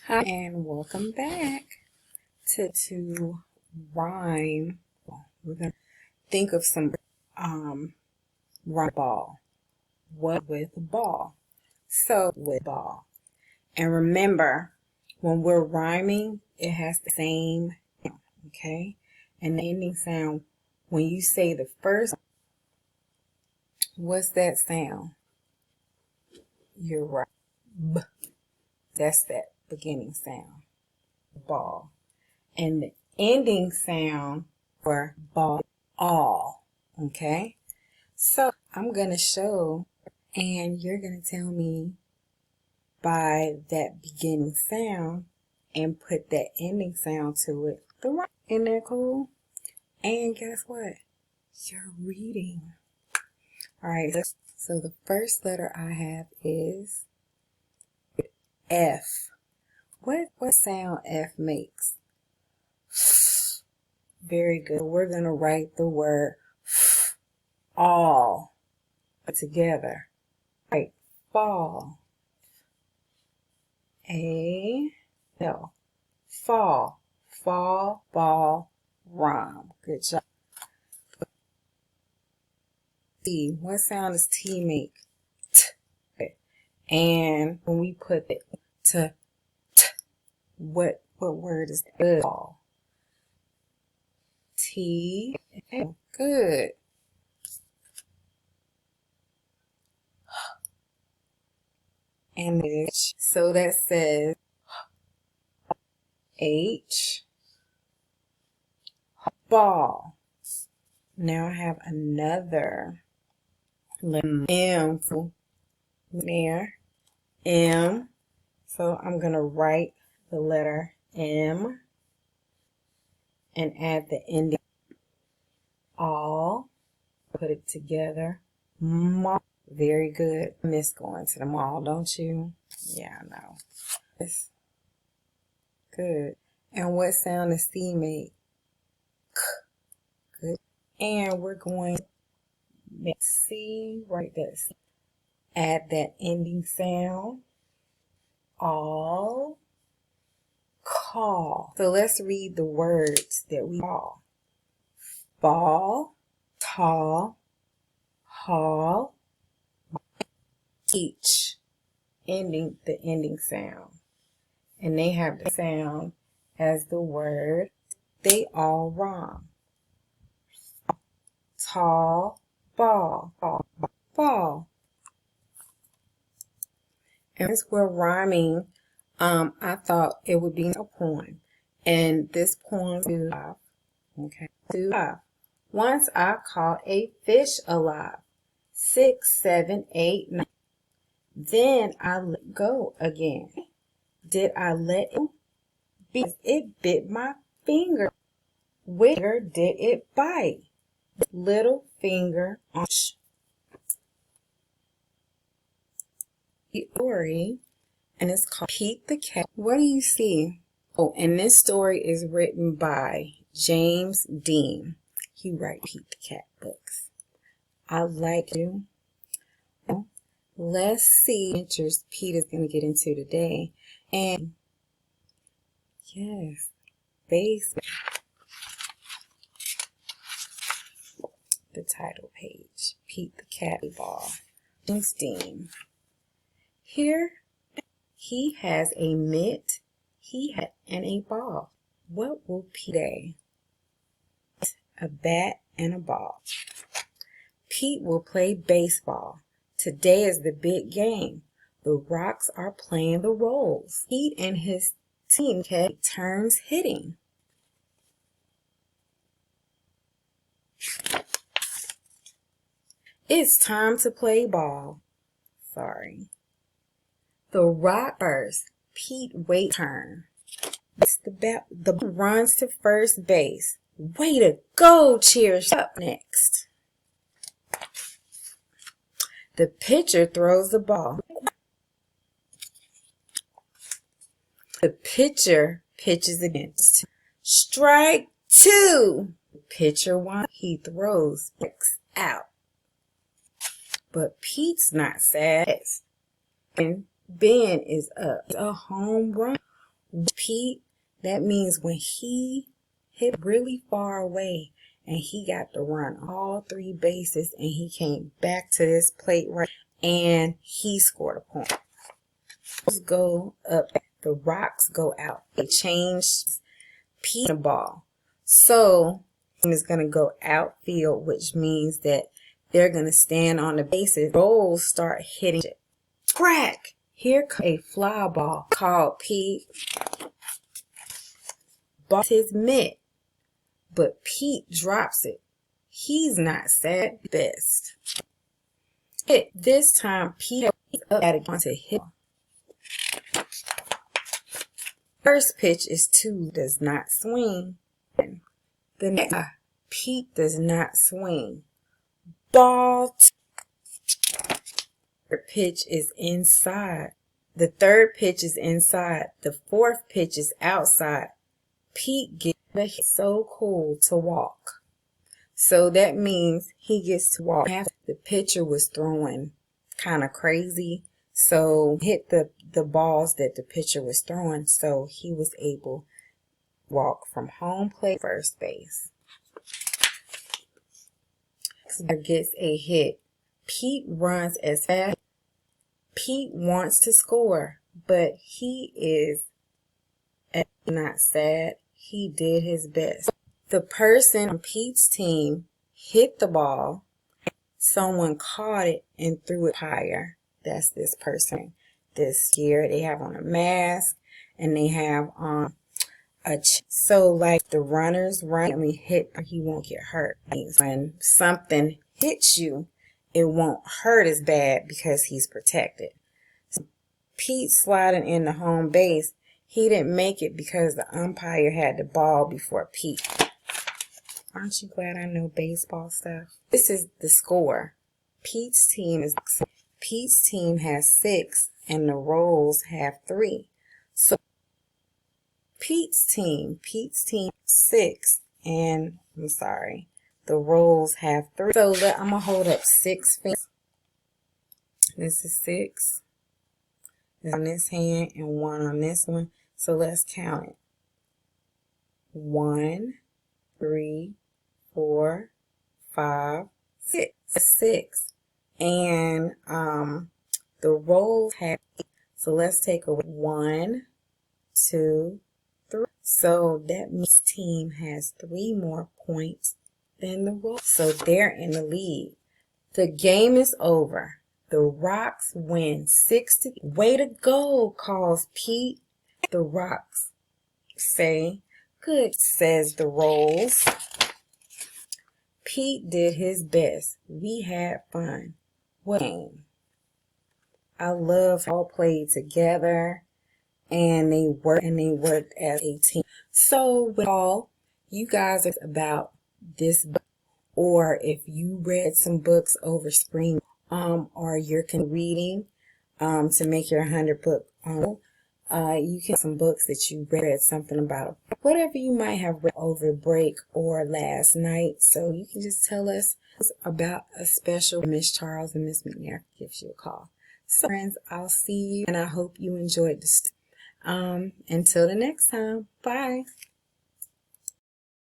Hi, and welcome back to rhyme. We're gonna think of some rhyme ball. What with ball? So with ball. And remember, when we're rhyming, it has the same sound, okay? And the ending sound, when you say the first, what's that sound? You're right. B. That's that beginning sound. Ball. And the ending sound for ball, all. Okay? So I'm going to show, and you're going to tell me by that beginning sound and put that ending sound to it. Isn't that cool? And guess what? You're reading. All right. So the first letter I have is F. What sound F makes? Very good. We're going to write the word all together. Right. Fall. L. Fall. Fall, ball, rhyme. Good job. T. What sound does T make? T. And when we put it to t, what word is that? Ball. T. Good. And H. So that says H. Ball. Now I have another letter M there. M. So I'm going to write the letter M and add the ending all. Put it together. Mall. Very good. I miss going to the mall, don't you? Yeah, I know. It's good. And what sound does C make? K. Good. And we're going to make C right there. Add that ending sound. All. Call. So let's read the words that we call. Fall, tall, haul, each, the ending sound. And they have the sound as the word. They all rhyme. Tall, ball, ball. And as we're rhyming, I thought it would be a poem. And this poem is okay. Once I caught a fish alive. 6, 7, 8, 9. Then I let go again. Did I let it be? It bit my finger. Where did it bite? Little finger on story, and it's called Pete the Cat. What do you see? Oh, and this story is written by James Dean. He writes Pete the Cat books. I like you. Let's see what adventures Pete is going to get into today. And yes, base. The title page. Pete the Cat Ball. James Dean. Here he has a mitt, and a ball. What will Pete say? A bat and a ball. Pete will play baseball. Today is the big game. The Rocks are playing the roles. Pete and his team take turns hitting. It's time to play ball. Sorry. The Rock first. Pete waits turn. The ball runs to first base. Way to go, cheers. Up next. The pitcher throws the ball. The pitcher pitches against. Strike 2. The pitcher wants. He throws out. But Pete's not sad. And Ben is up. A home run. Pete, that means when he hit really far away and he got to run all 3 bases and he came back to this plate right and he scored a point. Go up, the rocks go out. They change Pete the ball. So is going to go outfield, which means that they're going to stand on the bases. Rolls start hitting it. Crack! Here comes a fly ball called Pete. Ball his mitt, but Pete drops it. He's not sad. Best. Hit. This time Pete up at it to hit. First pitch is 2, does not swing. The next Pete does not swing. Ball. Third pitch is inside. The third pitch is inside. The fourth pitch is outside. Pete gets so cool to walk. So that means he gets to walk. The pitcher was throwing kind of crazy. So hit the balls that the pitcher was throwing. So he was able to walk from home plate first base. Gets a hit. Pete runs as fast. Pete wants to score, but he is not sad. He did his best. The person on Pete's team hit the ball. Someone caught it and threw it higher. That's this person. This here, they have on a mask and they have on so like the runners run and we hit, he won't get hurt. When something hits you, it won't hurt as bad because he's protected. So Pete sliding in the home base, he didn't make it because the umpire had the ball before Pete. Aren't you glad I know baseball stuff? This is the score. Pete's team has 6 and the Rolls have 3. So Pete's team 6 and the Rolls have 3. So I'm gonna hold up 6 fingers. This is 6 on this hand and 1 on this one. So let's count it. 1, 3, 4, 5, 6. 6. And the Rolls have 8. So let's take away 1, 2, 3. So that means team has 3 more points than the Rolls. So they're in the lead. The game is over. The Rocks win 6-0. Way to go, calls Pete. The Rocks say, good, says the Rolls. Pete did his best. We had fun. What game? I love how all played together and they worked as a team. So with all you guys about this book, or if you read some books over spring, or you're reading to make your 100 book you can some books that you read something about, whatever you might have read over break or last night. So you can just tell us about a special. Miss Charles and Miss McNair gives you a call. So friends, I'll see you and I hope you enjoyed this. Until the next time, bye.